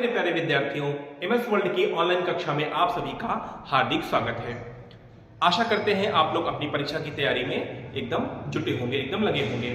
मेरे प्यारे विद्यार्थियों, एमएस वर्ल्ड की ऑनलाइन कक्षा में आप सभी का हार्दिक स्वागत है। आशा करते हैं आप लोग अपनी परीक्षा की तैयारी में एकदम जुटे होंगे, एकदम लगे होंगे।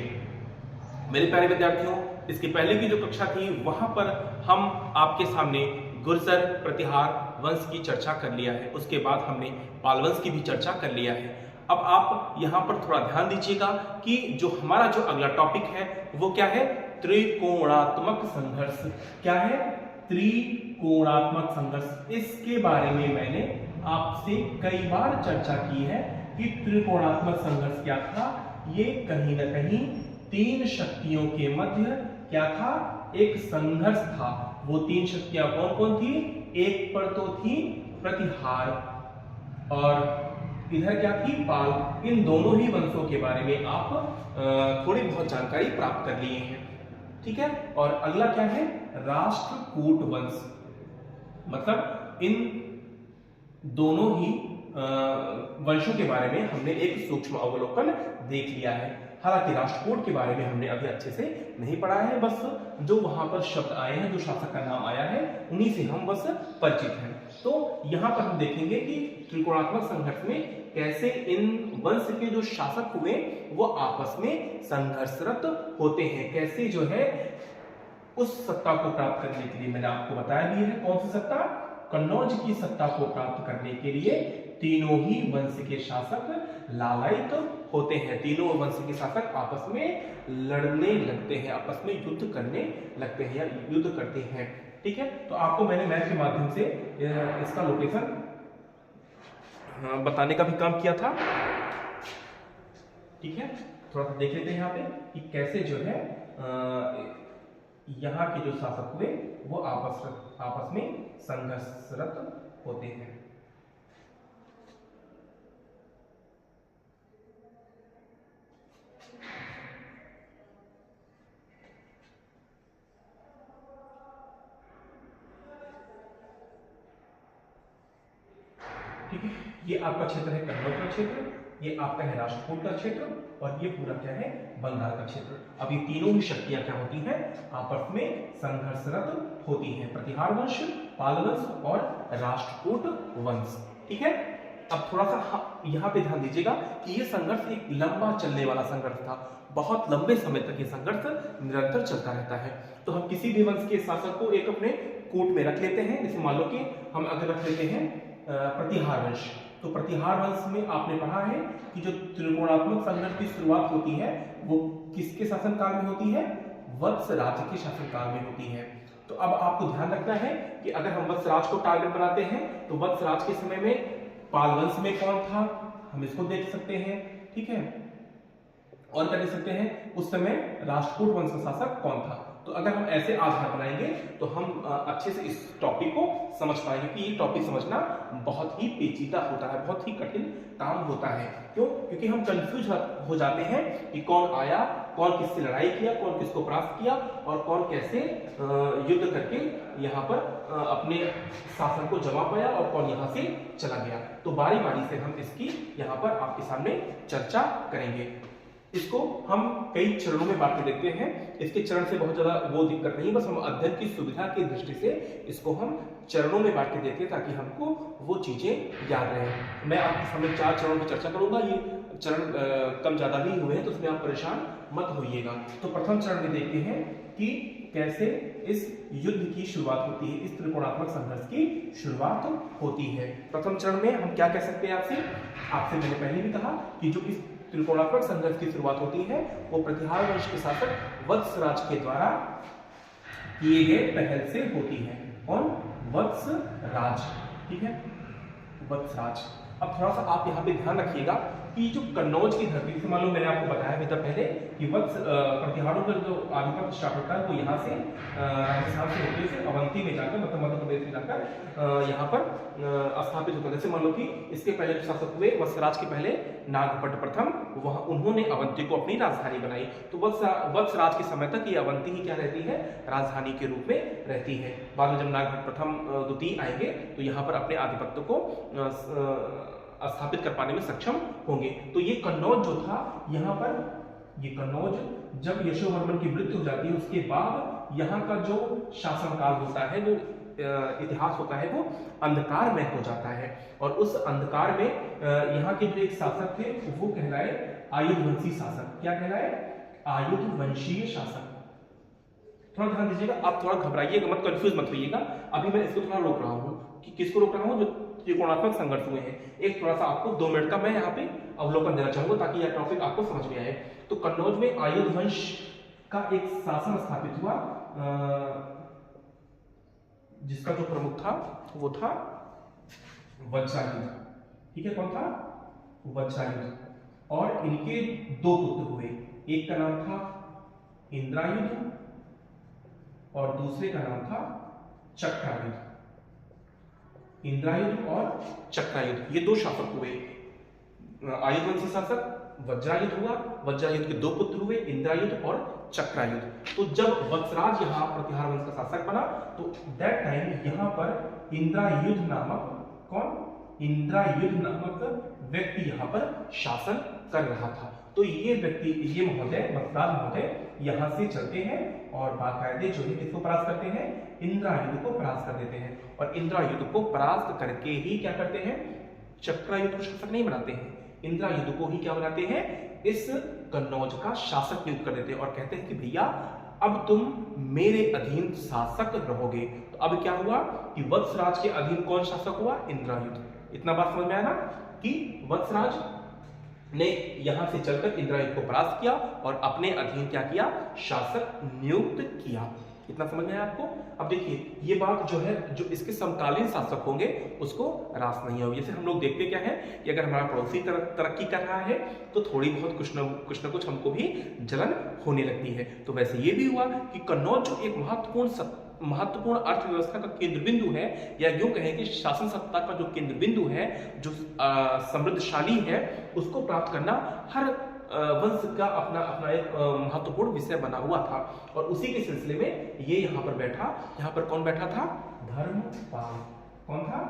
मेरे प्यारे विद्यार्थियों, इसके पहले की जो कक्षा थी वहां पर हम आपके सामने गुर्जर प्रतिहार वंश की चर्चा कर लिया है। उसके बाद हमने पाल वंश की भी चर्चा कर लिया है। अब आप यहाँ पर थोड़ा ध्यान दीजिएगा कि जो हमारा जो अगला टॉपिक है वो क्या है, त्रिकोणात्मक संघर्ष। क्या है? त्रिकोणात्मक संघर्ष। इसके बारे में मैंने आपसे कई बार चर्चा की है कि त्रिकोणात्मक संघर्ष क्या था। ये कहीं ना कहीं तीन शक्तियों के मध्य क्या था, एक संघर्ष था। वो तीन शक्तियां कौन कौन थी? एक पर तो थी प्रतिहार और इधर क्या थी, पाल। इन दोनों ही वंशों के बारे में आप थोड़ी बहुत जानकारी प्राप्त कर लिए हैं, ठीक है। और अगला क्या है, राष्ट्रकूट वंश। मतलब इन दोनों ही वंशों के बारे में हमने एक सूक्ष्म अवलोकन देख लिया है। हालांकि राष्ट्रकूट के बारे में हमने अभी अच्छे से नहीं पढ़ा है, बस जो वहां पर शब्द आए हैं, जो शासक का नाम आया है, उन्हीं से हम बस परिचित हैं। तो यहां पर हम देखेंगे कि त्रिकोणात्मक संघर्ष में कैसे इन वंश के जो शासक हुए वो आपस में संघर्षरत होते हैं। कैसे जो है उस सत्ता को प्राप्त करने के लिए, मैंने आपको बताया भी है कौन सी सत्ता, कन्नौज की सत्ता को प्राप्त करने के लिए तीनों ही वंश के शासक लालायित होते हैं। तीनों वंश के शासक आपस में लड़ने लगते हैं, आपस में युद्ध करने लगते हैं या युद्ध करते हैं, ठीक है। तो आपको मैंने मैप के माध्यम से इसका लोकेशन बताने का भी काम किया था, ठीक है। थोड़ा सा देख लेते हैं यहाँ पे कि कैसे जो है यहाँ के जो शासक हुए वो आपस में संघर्षरत होते हैं। ठीक है, ये आपका क्षेत्र है कन्नौज का क्षेत्र, ये आपका है राष्ट्रकूट का क्षेत्र और ये पूरा क्या है, बंगाल का क्षेत्र। अब ये तीनों ही शक्तियां क्या होती हैं, आपस में संघर्षरत होती हैं। प्रतिहार वंश, पाल वंश और राष्ट्रकूट वंश, ठीक है। अब थोड़ा सा यहाँ पे ध्यान दीजिएगा कि ये संघर्ष एक लंबा चलने वाला संघर्ष था। बहुत लंबे समय तक ये संघर्ष निरंतर चलता रहता है। तो हम किसी भी वंश के शासक को एक अपने कूट में रख लेते हैं। जैसे मान लो कि हम अगर रख लेते हैं प्रतिहार वंश, तो प्रतिहार वंश में आपने पढ़ा है कि जो त्रिकोणात्मक संघर्ष की शुरुआत होती है वो किसके शासनकाल में होती है, वत्स राज के शासनकाल में होती है। तो अब आपको ध्यान रखना है कि अगर हम वत्स राज को टारगेट बनाते हैं तो वत्स राज के समय में पाल वंश में कौन था, हम इसको देख सकते हैं, ठीक है। और क्या देख सकते हैं, उस समय राष्ट्रकूट वंश का शासक कौन था। तो अगर हम ऐसे आधार बनाएंगे तो हम अच्छे से इस टॉपिक को समझ पाएंगे कि ये टॉपिक समझना बहुत ही पेचीदा होता है, बहुत ही कठिन काम होता है। क्यों? क्योंकि हम कंफ्यूज हो जाते हैं कि कौन आया, कौन किससे लड़ाई किया, कौन किसको प्राप्त किया और कौन कैसे युद्ध करके यहाँ पर अपने शासन को जमा पाया और कौन यहाँ से चला गया। तो बारी बारी से हम इसकी यहाँ पर आपके सामने चर्चा करेंगे। इसको हम कई चरणों में बांट के देखते हैं। इसके चरण से बहुत ज्यादा वो दिक्कत नहीं, बस हम अध्ययन की सुविधा की दृष्टि से इसको हम चरणों में बांट के देखते हैं ताकि हमको वो चीजें याद रहें। मैं आपके सामने 4 चरणों की चर्चा करूंगा। ये चरण कम ज्यादा भी हुए हैं तो उसमें आप परेशान मत होइएगा। तो प्रथम चरण में देखते हैं कि कैसे इस युद्ध की शुरुआत होती है, इस त्रिकोणात्मक संघर्ष की शुरुआत होती है। प्रथम चरण में हम क्या कह सकते हैं आपसे मैंने पहले भी कहा कि जो इस त्रिकोणात्मक संघर्ष की शुरुआत होती है वो प्रतिहार वंश के शासक वत्स राज के द्वारा किए गए पहल से होती है। कौन? वत्स राज, ठीक है, वत्स राज। अब थोड़ा सा आप यहाँ पे ध्यान रखिएगा कि जो कन्नौज की धरती से, मान लो मैंने आपको बताया भी था पहले कि वत्स प्रतिहारों का जो आधिपत्य स्टार्ट होता है वो यहाँ से राजस्थान से होते हुए अवंती में जाकर, मतलब मध्य प्रदेश में जाकर यहाँ पर स्थापित होता है। जैसे मान लो कि इसके पहले जो शासक हुए वत्सराज के पहले नागभट्ट प्रथम, वह उन्होंने अवंती को अपनी राजधानी बनाई। तो वत्सराज के समय तक ये अवंती ही क्या रहती है, राजधानी के रूप में रहती है। बाद में जब नागभट्ट प्रथम द्वितीय आएंगे तो यहाँ पर अपने आधिपत्य को स्थापित कर पाने में सक्षम होंगे। तो ये कन्नौज जो था, यहाँ पर ये कन्नौज जब यशोवर्मन की मृत्यु हो जाती है उसके बाद यहाँ का जो शासनकाल होता है, जो इतिहास होता है, वो अंधकार में हो जाता है। और उस अंधकार में यहाँ के जो एक शासक थे वो कहलाए आयुधवंशी शासक। क्या कहलाए? आयुधवंशीय शासक। थोड़ा ध्यान दीजिएगा, आप थोड़ा घबराइएगा मत, कंफ्यूज मत होइएगा। अभी मैं इसको थोड़ा रोक रहा हूँ कि किसको रोक रहा हूँ, जो त्रिकोणात्मक संघर्ष हुए हैं। एक थोड़ा सा आपको 2 मिनट का मैं यहाँ पे अवलोकन देना चाहूंगा ताकि यह टॉपिक आपको समझ में आए। तो कन्नौज में आयुध वंश का एक शासन स्थापित हुआ, जिसका जो प्रमुख था वो था वज्रायुध। ठीक है, कौन था? वज्रायुध। और इनके 2 पुत्र हुए, एक का नाम था इंद्रायुध और दूसरे का नाम था चक्रायुध। इंद्रायुध और चक्रायुध, ये 2 शासक हुए। आयुधवंशी शासक वज्रायुध हुआ, वज्रायुध के 2 पुत्र हुए, इंद्रायुध और चक्रायुध। तो जब वत्सराज यहाँ प्रतिहार वंश का शासक बना तो दैट टाइम यहाँ पर इंद्रायुध नामक, कौन? इंद्रायुध नामक व्यक्ति यहाँ पर शासन कर रहा था। तो ये व्यक्ति, ये महोदय, वत्सराज महोदय यहाँ से चलते हैं और बाकायदे जो है किसको परास्त करते हैं? इंद्रायुध को परास्त कर देते हैं। और इंद्रायुध को परास्त करके ही क्या करते हैं? चक्रायुध को शासक नहीं बनाते हैं, इंद्रायुध को ही क्या बनाते हैं? इस कन्नौज का शासक नियुक्त कर देते हैं और कहते हैं कि भैया अब तुम मेरे अधीन शासक रहोगे। तो अब क्या हुआ कि वत्सराज के अधीन कौन शासक हुआ? इंद्रायुध। इतना बात समझ में आया ना कि वत्सराज ने यहां से चलकर इंद्रायुध को परास्त किया और अपने अधीन क्या किया? शासक नियुक्त किया। इतना समझ में आया आपको? अब देखिए, ये बात जो है, जो इसके समकालीन शासक होंगे उसको रास नहीं होगी। जैसे हम लोग देखते क्या है कि अगर हमारा पड़ोसी तरक्की कर रहा है तो थोड़ी बहुत कुछ न कुछ हमको भी जलन होने लगती है। तो वैसे ये भी हुआ कि कन्नौज जो एक महत्वपूर्ण अर्थव्यवस्था का केंद्र बिंदु है, या यूं कहें कि शासन सत्ता का जो केंद्र बिंदु है, जो समृद्धशाली है, उसको प्राप्त करना हर वंश का अपना अपना एक महत्वपूर्ण विषय बना हुआ था। और उसी के सिलसिले में ये यहाँ पर बैठा। यहाँ पर कौन बैठा था? धर्मपाल। कौन था?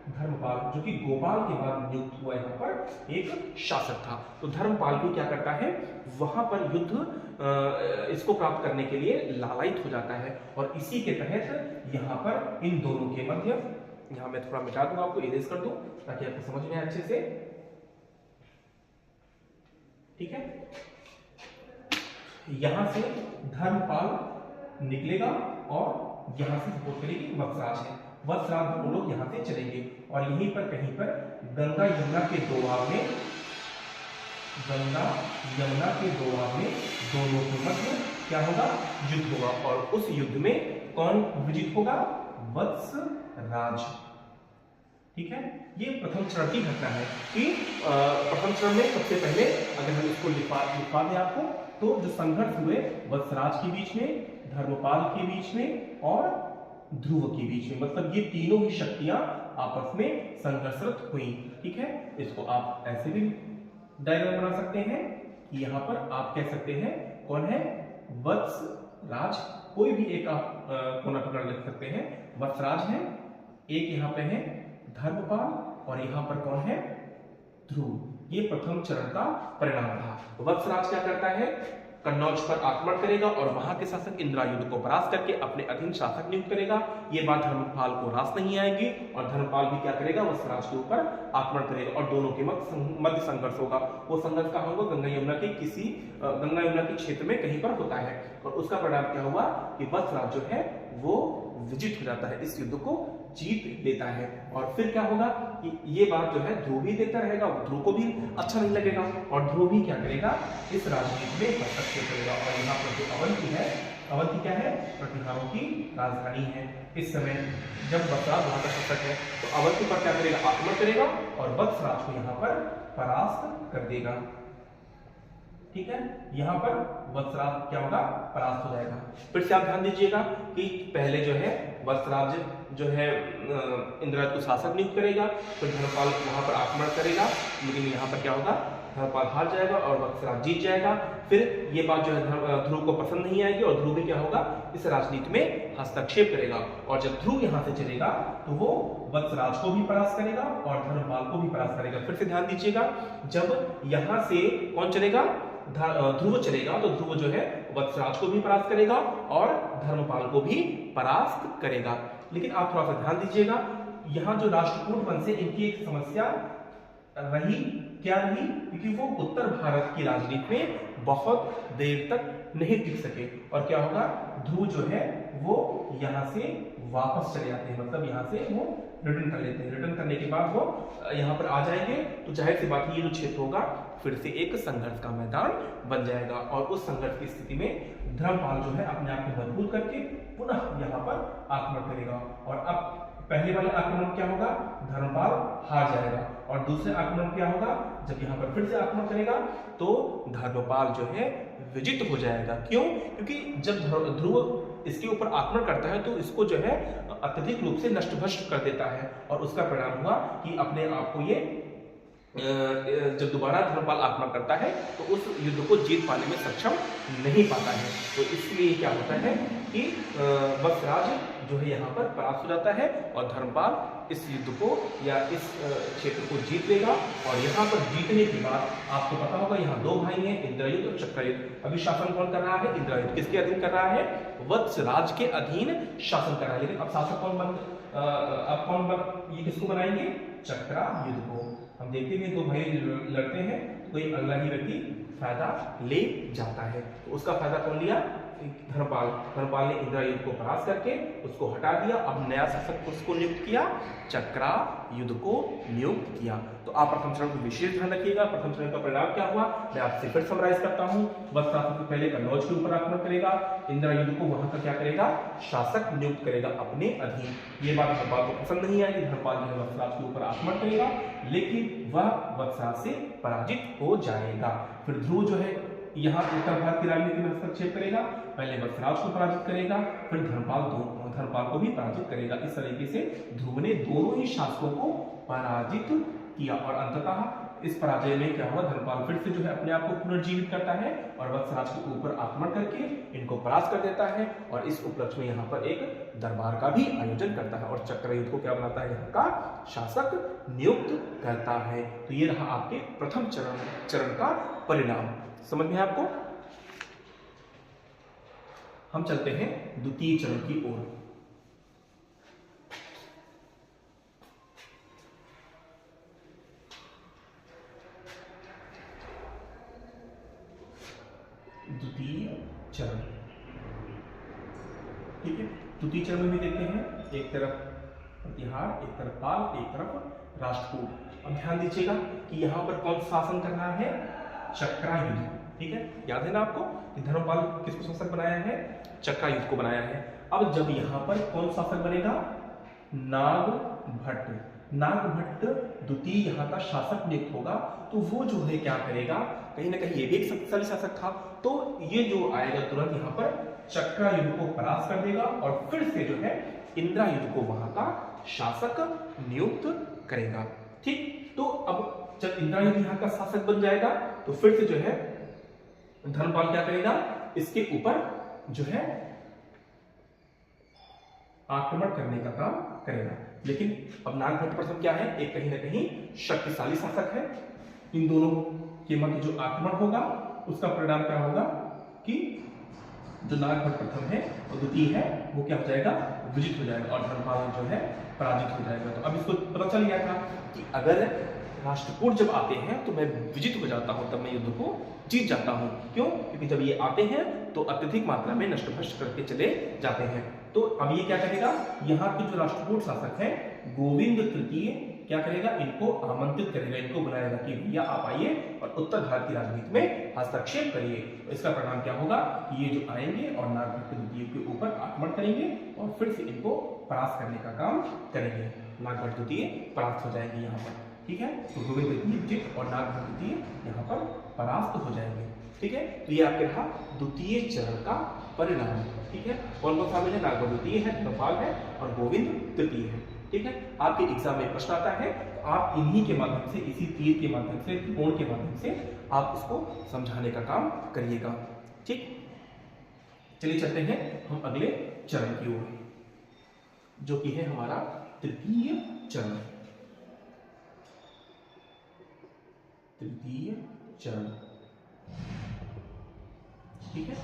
धर्मपाल, जो कि गोपाल के बाद नियुक्त हुआ यहाँ पर एक शासक था। तो धर्मपाल भी क्या करता है? वहां पर युद्ध इसको प्राप्त करने के लिए लालायित हो जाता है। और इसी के तहत यहाँ पर इन दोनों के मध्य, यहाँ मैं थोड़ा मिटा दूंगा, आपको इरेज कर दूं ताकि आपको समझ में आए अच्छे से। ठीक है, यहां से धर्मपाल निकलेगा और यहां से सपोर्ट करेगी वत्सराज है। वत्सराज दोनों लोग यहां से चलेंगे और यहीं पर कहीं पर गंगा यमुना के दोआब में, गंगा यमुना के दोआब में दोनों के मध्य क्या होगा? युद्ध होगा। और उस युद्ध में कौन विजित होगा? वत्सराज। ठीक है, ये प्रथम चरण की घटना है कि प्रथम चरण में सबसे पहले अगर हम इसको लिखवा दें आपको, तो जो संघर्ष हुए वत्सराज के बीच में, धर्मपाल के बीच में और ध्रुव के बीच में, मतलब ये तीनों ही शक्तियां आपस में संघर्षरत हुई। ठीक है, इसको आप ऐसे भी डायग्राम बना सकते हैं कि यहाँ पर आप कह सकते हैं कौन है? वत्सराज। कोई भी एक आप कोना पकड़ लिख सकते हैं, वत्सराज है, एक यहाँ पे है धर्मपाल और यहां पर कौन है? ध्रुव। ये प्रथम चरण का परिणाम रहा। वत्सराज क्या करता है? कन्नौज पर आक्रमण करेगा और वहां के शासक इंद्रायुध को परास्त करके अपने अधीन शासक नियुक्त करेगा। ये बात धर्मपाल को रास नहीं आएगी और धर्मपाल भी क्या करेगा? वत्सराज के ऊपर आक्रमण करेगा और दोनों के मध्य संघर्ष होगा। वो संघर्ष कहां होगा? गंगा यमुना के क्षेत्र में कहीं पर होता है। और उसका परिणाम क्या हुआ कि वत्सराज जो है वो विजित हो जाता है, इस युद्ध को जीत लेता है। और फिर क्या होगा कि ये बात जो है ध्रुव भी देखता रहेगा, ध्रुव को भी अच्छा नहीं लगेगा और ध्रुव भी क्या करेगा? इस राजनीति में हस्तक्षेप करेगा। और यहाँ पर जो अवंती है, अवंती क्या है? प्रतिहारों की राजधानी है। इस समय जब वत्सराज वहां का शासक है तो अवंती पर क्या करेगा? आक्रमण करेगा और वत्सराज को यहाँ पर परास्त कर देगा। ठीक है, यहां पर वत्सराज क्या होगा? परास्त हो जाएगा। फिर से आप ध्यान दीजिएगा कि पहले जो है वत्सराज जो है इंद्रायुध को शासक नियुक्त करेगा, फिर धर्मपाल वहां पर आक्रमण करेगा, लेकिन यहाँ पर क्या होगा? धर्मपाल हार जाएगा और वत्सराज जीत जाएगा। फिर ये बात जो है ध्रुव को पसंद नहीं आएगी और ध्रुव भी क्या होगा? इस राजनीति में हस्तक्षेप करेगा। और जब ध्रुव यहाँ से चलेगा तो वो वत्सराज को भी परास्त करेगा और धर्मपाल को भी परास्त करेगा। फिर से ध्यान दीजिएगा, जब यहाँ से कौन चलेगा? ध्रुव चलेगा तो ध्रुव जो है वत्सराज को भी परास्त करेगा और धर्मपाल को भी परास्त करेगा। लेकिन आप थोड़ा सा ध्यान दीजिएगा, यहाँ जो राष्ट्रकूट वंश है इनकी एक समस्या रही, क्या रही, क्योंकि वो उत्तर भारत की राजनीति में बहुत देर तक नहीं टिक सके। और क्या होगा, ध्रुव जो है वो यहाँ से वापस चले जाते हैं, मतलब यहाँ से वो रिटर्न कर लेते हैं। रिटर्न करने के बाद वो यहाँ पर आ जाएंगे, तो जाहिर सी बात है ये जो क्षेत्र होगा फिर से एक संघर्ष का मैदान बन जाएगा। और उस संघर्ष की स्थिति में धर्मपाल जो है अपने आप को मजबूत करके पुनः यहाँ पर आक्रमण करेगा। और अब पहले वाले आक्रमण क्या होगा, धर्मपाल हार जाएगा। और दूसरे आक्रमण क्या होगा, जब यहाँ पर फिर से आक्रमण करेगा तो धर्मपाल जो है विजित हो जाएगा। क्यों? क्योंकि जब ध्रुव इसके ऊपर आक्रमण करता है तो इसको जो है अत्यधिक रूप से नष्ट भ्रष्ट कर देता है। और उसका परिणाम हुआ कि अपने आप को ये जब दोबारा धर्मपाल आक्रमण करता है तो उस युद्ध को जीत पाने में सक्षम नहीं पाता है। तो इसलिए क्या होता है कि वत्सराज जो है यहाँ पर परास्त हो जाता है और धर्मपाल इस युद्ध को या इस क्षेत्र को जीत लेगा। और यहाँ पर जीतने के बाद आपको पता होगा यहाँ दो भाई हैं, इंद्रयुध और चक्रयुध। अभी शासन कौन कर रहा है, इंद्रयुध। किसके अधीन कर रहा है, वत्सराज के अधीन शासन कर रहा है। लेकिन अब शासक ये किसको बनाएंगे, चक्रयुध को। हम देखते हैं दो भाई लड़ते हैं, कोई अगला ही व्यक्ति फायदा ले जाता है। तो उसका फायदा कौन लिया, धर्मपाल ने इंद्रयुध को परास्त करके उसको हटा दिया। अब नया शासक उसको नियुक्त किया, चक्रयुध को नियुक्त किया। तो आप प्रथम चरण को विशेष ध्यान रखिएगा। प्रथम चरण का परिणाम क्या हुआ, मैं आपसे फिर समराइज करता हूँ। वत्सराज सबसे पहले कन्नौज के ऊपर आक्रमण करेगा, इंद्रयुध को वहां का क्या करेगा, शासक नियुक्त करेगा अपने अधीन। ये बात धर्मपाल को पसंद नहीं आई, धर्मपाल जो है वत्सराज के ऊपर आक्रमण करेगा, लेकिन वह वत्सराज से पराजित हो जाएगा। फिर ध्रुव जो है यहाँ उत्तर भारत की राजनीति में हस्तक्षेप करेगा, पहले वत्सराज को पराजित करेगा, फिर धर्मपाल को भी पराजित करेगा। इस तरीके से ध्रुव ने दोनों ही शासकों को पराजित किया। और अंततः इस पराजय में क्या हुआ, धर्मपाल फिर से जो है अपने आप को पुनर्जीवित करता है और वत्सराज के ऊपर आक्रमण करके इनको परास्त कर देता है। और इस उपलक्ष्य में यहाँ पर एक दरबार का भी आयोजन करता है और चक्रयुध को क्या बनाता है, यहाँ का शासक नियुक्त करता है। तो ये रहा आपके प्रथम चरण का परिणाम। समझ में आपको? हम चलते हैं द्वितीय चरण की ओर। द्वितीय चरण, ठीक है। द्वितीय चरण में भी देखते हैं, एक तरफ प्रतिहार, एक तरफ पाल, एक तरफ राष्ट्रकूट। अब ध्यान दीजिएगा कि यहाँ पर कौन शासन कर रहा है, चक्रयुध, ठीक है। याद है ना आपको कि धर्मपाल किसको शासक बनाया है, चक्रयुध को बनाया है। अब जब यहाँ पर कौन शासक बनेगा, नागभट्ट। नागभट्ट द्वितीय यहाँ का शासक नियुक्त होगा, तो वो जो है क्या करेगा, कहीं ना कहीं ये भी एक शक्तिशाली शासक था, तो ये जो आएगा तुरंत यहाँ पर चक्रयुध को परास्त कर देगा और फिर से जो है इंद्रयुध को वहां का शासक नियुक्त करेगा, ठीक। तो अब जब इंद्रयुध यहाँ का शासक बन जाएगा तो फिर से जो है धर्मपाल क्या करेगा, इसके ऊपर जो है आक्रमण करने का काम करेगा। लेकिन अब नागभट्ट प्रथम क्या है, एक कहीं ना कहीं शक्तिशाली शासक है। इन दोनों के मध्य जो आक्रमण होगा उसका परिणाम क्या होगा कि जो नागभट्ट प्रथम है और द्वितीय है वो क्या हो जाएगा, विजित हो जाएगा और धर्मपाल जो है पराजित हो जाएगा। तो अब इसको पता चल गया था कि अगर राष्ट्रकूट जब आते हैं तो मैं विजित हो जाता हूं, तब मैं युद्ध को जीत जाता हूं। क्यों? क्योंकि जब ये आते हैं तो अत्यधिक मात्रा में नष्ट भ्रष्ट करके चले जाते हैं। तो अब ये क्या करेगा, यहाँ के जो राष्ट्रकूट शासक है गोविंद तृतीय क्या करेगा, इनको आमंत्रित करेगा, इनको बुलाएगा कि भैया आप आइए और उत्तर भारत की राजनीति में हस्तक्षेप करिए। तो इसका परिणाम क्या होगा, ये जो आएंगे और नागभट्ट द्वितीय के ऊपर आक्रमण करेंगे और फिर से इनको परास्त करने का काम करेंगे। नागभट्ट द्वितीय परास्त हो जाएंगे यहाँ पर, ठीक है। तो गोविंद तृतीय विजित और नागभट्ट द्वितीय यहाँ पर परास्त हो जाएंगे, ठीक है। तो ये आपके रहा द्वितीय चरण का परिणाम, ठीक है। कौन कौन शामिल है, नागभट्ट द्वितीय है, धर्मपाल है और गोविंद तृतीय है, ठीक है। आपके एग्जाम में प्रश्न आता है तो आप इन्हीं के माध्यम से, इसी तीर के माध्यम से, त्रिकोण के माध्यम से आप इसको समझाने का काम करिएगा, ठीक। चलिए चलते हैं हम अगले चरण की ओर, जो कि है हमारा तृतीय चरण। तृतीय चरण, ठीक है।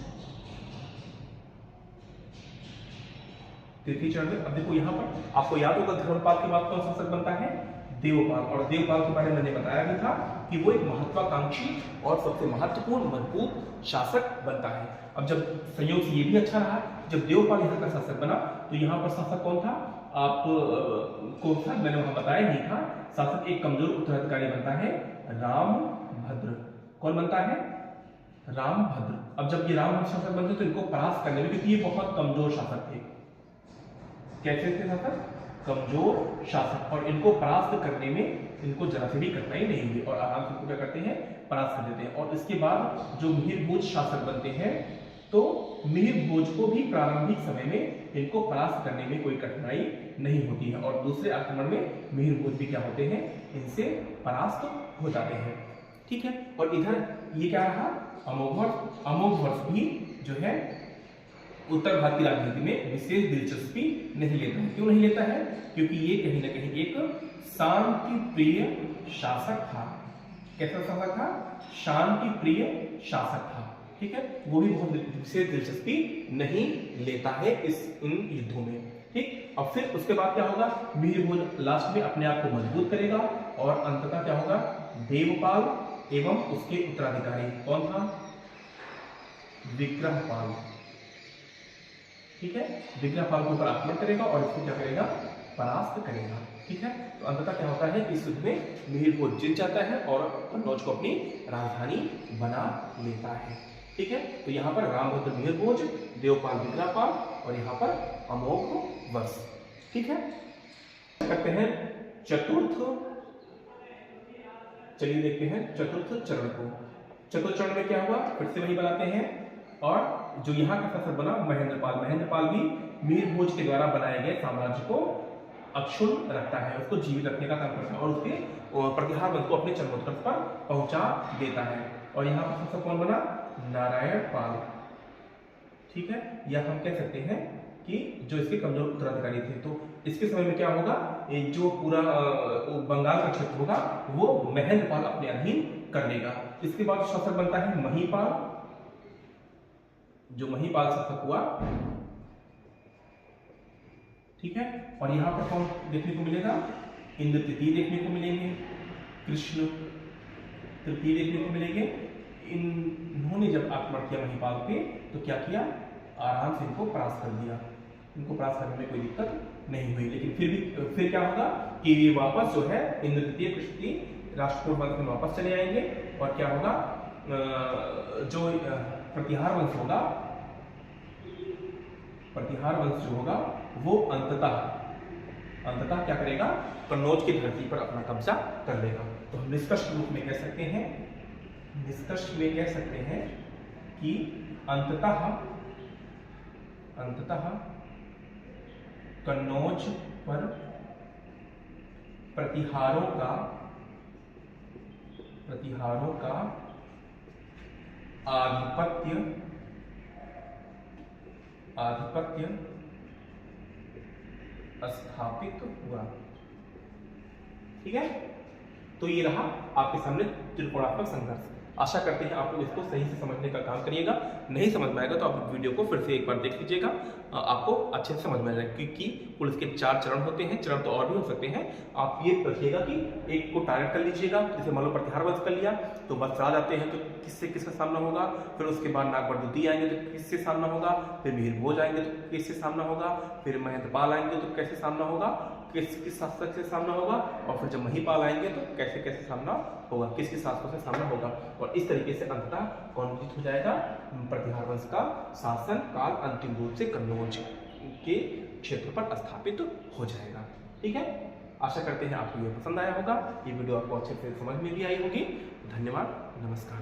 तृतीय चरण में। अब देखो यहाँ पर आपको याद होगा धर्मपाल के बाद कौन शासक बनता है? देवपाल। और देवपाल के बारे में मैंने बताया भी था कि वो एक महत्वाकांक्षी और सबसे महत्वपूर्ण मजबूत शासक बनता है। अब जब संयोग से ये भी अच्छा रहा, जब देवपाल यहाँ का शासक बना तो यहाँ पर शासक कौन था? आप को शायद मैंने वहां बताया नहीं था। शासक एक कमजोर उत्तराधिकारी बनता है, रामभद्र। कौन बनता है? रामभद्र। अब जब ये रामभद्र शासक बनते तो इनको परास्त करने में, क्योंकि ये बहुत कमजोर शासक थे। कैसे थे शासक? कमजोर शासक। और इनको परास्त करने में इनको जरा से भी कठिनाई नहीं हुई और आराम से क्या करते हैं? परास्त कर देते हैं। और इसके बाद जो मिहिर भोज शासक बनते हैं तो मिहिर भोज को भी प्रारंभिक समय में इनको परास्त करने में कोई कठिनाई नहीं होती है और दूसरे आक्रमण में मिहिर भोज भी क्या होते हैं? इनसे परास्त हो जाते हैं। ठीक है। और इधर ये क्या रहा? अमोघवर्ष भी जो है उत्तर भारत की राजनीति में विशेष दिलचस्पी नहीं लेता है। क्यों नहीं लेता है? क्योंकि ये कहीं ना कहीं एक शांति प्रिय शासक था। कैसा शासक था? शांति प्रिय शासक था। ठीक है। वो भी बहुत विशेष दिलचस्पी नहीं लेता है इन युद्धों में। ठीक। अब फिर उसके बाद क्या होगा? मिहिर भोज लास्ट में अपने आप को मजबूत करेगा और अंततः क्या होगा? देवपाल एवं उसके उत्तराधिकारी कौन था? विग्रहपाल। ठीक है। विग्रहपाल के ऊपर आक्रमण करेगा और इसको क्या करेगा? परास्त करेगा। ठीक है। तो अंततः क्या होता है कि इस युद्ध में मिहिर भोज जीत जाता है और कन्नौज को अपनी राजधानी बना लेता है। ठीक है। तो यहाँ पर रामभद्र मिहिर भोज, देवपाल विग्रहपाल और यहाँ पर अमोघवर्ष। ठीक है। करते हैं चतुर्थ। चलिए देखते हैं चतुर्थ चरण को। चतुर्थ चरण में क्या हुआ? फिर से वही बनाते हैं और जो यहाँ का शासक बना महेंद्रपाल। महेंद्रपाल भी मिहिर भोज के द्वारा बनाए गए साम्राज्य को अक्षुण्ण रखता है, उसको जीवित रखने का काम करता है और उसके प्रतिहार वंश को अपने चरमोत्कर्ष पर पहुंचा देता है। और यहाँ पर शासक कौन बना? नारायण पाल। ठीक है। या हम कह सकते हैं कि जो इसके कमजोर उत्तराधिकारी थे। तो इसके समय में क्या होगा? जो पूरा बंगाल का क्षेत्र होगा वो महेंद्रपाल अपने अधीन कर लेगा। इसके बाद शासक बनता है महीपाल। जो महीपाल शासक हुआ। ठीक है। और यहाँ पर कौन देखने को मिलेगा? इंद्र तृतीय देखने को मिलेंगे, कृष्ण तृतीय देखने को मिलेंगे। इन्होंने जब आक्रमण किया महीपाल पे तो क्या किया? आराम से इनको परास्त कर दिया। इनको परास्त करने में कोई दिक्कत नहीं हुई। लेकिन फिर क्या होगा कि ये वापस जो है इंद्र तृतीय कृष्ण तृतीय राष्ट्रकूट वंश में वापस चले आएंगे और क्या होगा? जो प्रतिहार वंश होगा, प्रतिहार वंश जो होगा वो अंततः क्या करेगा? कन्नौज की धरती पर अपना कब्जा कर लेगा। तो हम निष्कर्ष रूप में कह सकते हैं, निष्कर्ष में कह सकते हैं कि अंततः कन्नौज पर प्रतिहारों का आधिपत्य स्थापित हुआ। ठीक है। तो ये रहा आपके सामने त्रिकोणात्मक संघर्ष। आशा करते हैं आप लोग इसको सही से समझने का काम करिएगा। नहीं समझ में आएगा तो आप वीडियो को फिर से एक बार देख लीजिएगा, आपको अच्छे से समझ में आ जाएगा। क्योंकि पुलिस के 4 चरण होते हैं, चरण तो और भी हो सकते हैं। आप ये रखिएगा कि एक को टारगेट कर लीजिएगा। जैसे मान लो प्रतिहार वंश कर लिया तो वत्स आ जाते हैं तो किससे किसका सामना होगा। फिर उसके बाद नागवरदुद्दी आएंगे तो किससे सामना होगा। फिर मिहिर भोज आएंगे तो किससे सामना होगा। फिर महेंद्रपाल आएंगे तो कैसे सामना होगा, किस शासक से सामना होगा। और फिर जब महीपाल आएंगे तो कैसे कैसे सामना होगा, किसके शासकों से सामना होगा। और इस तरीके से अंततः कौन जीत हो जाएगा? प्रतिहार वंश का शासन काल अंतिम रूप से कन्नौज के क्षेत्र पर स्थापित हो जाएगा। ठीक है। आशा करते हैं आपको ये पसंद आया होगा। ये वीडियो आपको अच्छे से समझ में भी आई होगी। धन्यवाद। नमस्कार।